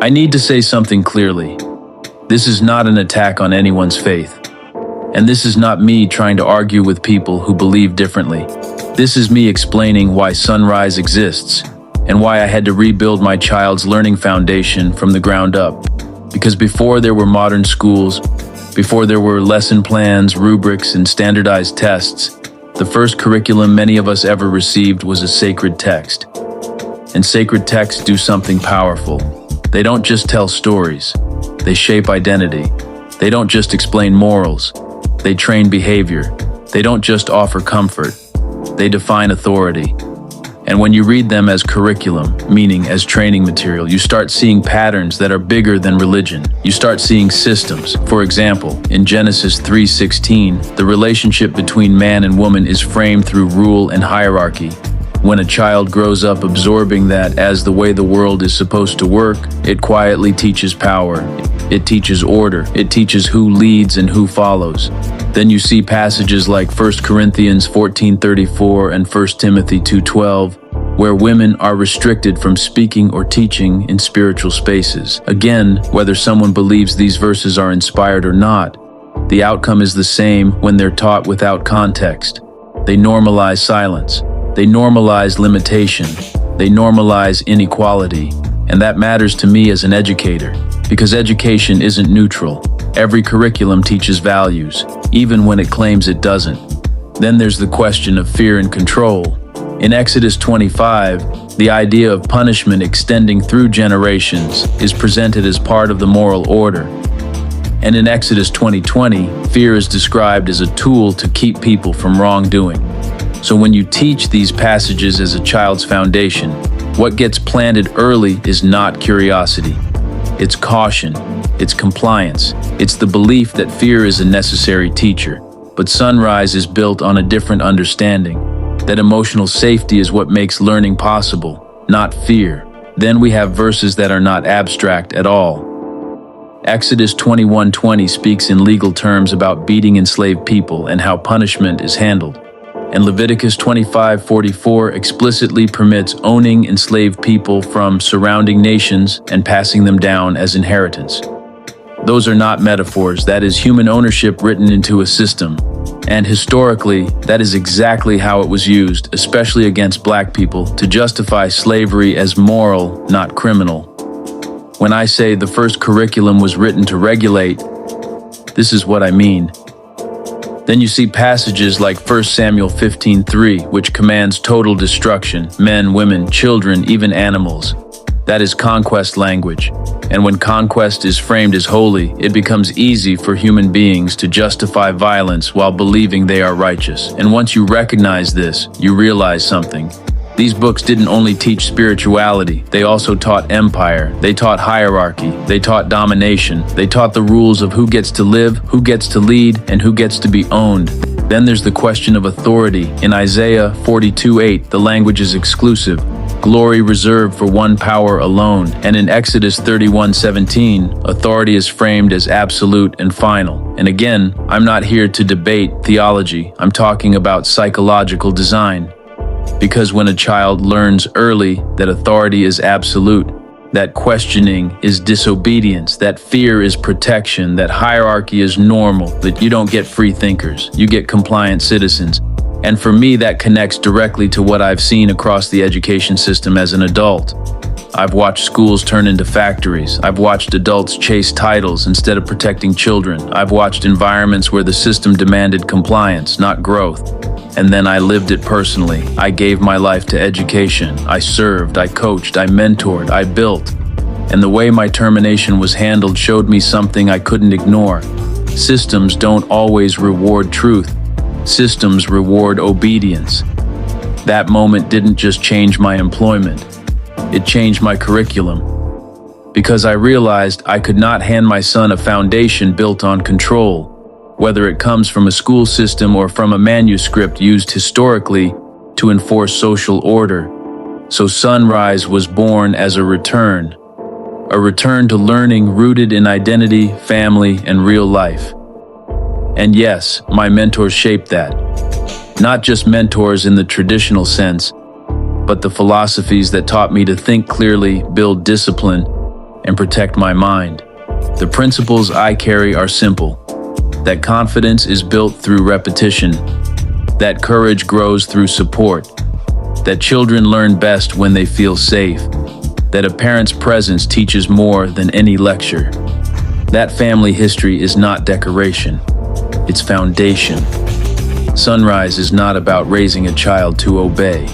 I need to say something clearly. This is not an attack on anyone's faith. And this is not me trying to argue with people who believe differently. This is me explaining why Sunrise exists and why I had to rebuild my child's learning foundation from the ground up. Because before there were modern schools, before there were lesson plans, rubrics, and standardized tests, the first curriculum many of us ever received was a sacred text. And sacred texts do something powerful. They don't just tell stories, they shape identity. They don't just explain morals, they train behavior. They don't just offer comfort, they define authority. And when you read them as curriculum, meaning as training material, you start seeing patterns that are bigger than religion. You start seeing systems. For example, in Genesis 3:16, the relationship between man and woman is framed through rule and hierarchy. When a child grows up absorbing that as the way the world is supposed to work, it quietly teaches power. It teaches order. It teaches who leads and who follows. Then you see passages like 1 Corinthians 14:34 and 1 Timothy 2:12, where women are restricted from speaking or teaching in spiritual spaces. Again, whether someone believes these verses are inspired or not, the outcome is the same when they're taught without context. They normalize silence. They normalize limitation. They normalize inequality. And that matters to me as an educator, because education isn't neutral. Every curriculum teaches values, even when it claims it doesn't. Then there's the question of fear and control. In Exodus 25, the idea of punishment extending through generations is presented as part of the moral order. And in Exodus 20:20, fear is described as a tool to keep people from wrongdoing. So when you teach these passages as a child's foundation, what gets planted early is not curiosity. It's caution, it's compliance, it's the belief that fear is a necessary teacher. But Sunrise is built on a different understanding, that emotional safety is what makes learning possible, not fear. Then we have verses that are not abstract at all. Exodus 21:20 speaks in legal terms about beating enslaved people and how punishment is handled. And Leviticus 25:44 explicitly permits owning enslaved people from surrounding nations and passing them down as inheritance. Those are not metaphors, that is human ownership written into a system. And historically, that is exactly how it was used, especially against black people, to justify slavery as moral, not criminal. When I say the first curriculum was written to regulate, this is what I mean. Then you see passages like 1 Samuel 15:3, which commands total destruction, men, women, children, even animals. That is conquest language. And when conquest is framed as holy, it becomes easy for human beings to justify violence while believing they are righteous. And once you recognize this, you realize something. These books didn't only teach spirituality, they also taught empire, they taught hierarchy, they taught domination, they taught the rules of who gets to live, who gets to lead, and who gets to be owned. Then there's the question of authority. In Isaiah 42:8, the language is exclusive, glory reserved for one power alone. And in Exodus 31:17, authority is framed as absolute and final. And again, I'm not here to debate theology, I'm talking about psychological design. Because when a child learns early that authority is absolute, that questioning is disobedience, that fear is protection, that hierarchy is normal, that you don't get free thinkers, you get compliant citizens. And for me, that connects directly to what I've seen across the education system as an adult. I've watched schools turn into factories. I've watched adults chase titles instead of protecting children. I've watched environments where the system demanded compliance, not growth. And then I lived it personally. I gave my life to education. I served, I coached, I mentored, I built. And the way my termination was handled showed me something I couldn't ignore. Systems don't always reward truth. Systems reward obedience. That moment didn't just change my employment. It changed my curriculum. Because I realized I could not hand my son a foundation built on control, whether it comes from a school system or from a manuscript used historically to enforce social order. So Sunrise was born as a return to learning rooted in identity, family, and real life. And yes, my mentors shaped that. Not just mentors in the traditional sense, but the philosophies that taught me to think clearly, build discipline, and protect my mind. The principles I carry are simple: that confidence is built through repetition, that courage grows through support, that children learn best when they feel safe, that a parent's presence teaches more than any lecture. That family history is not decoration, it's foundation. Sunrise is not about raising a child to obey.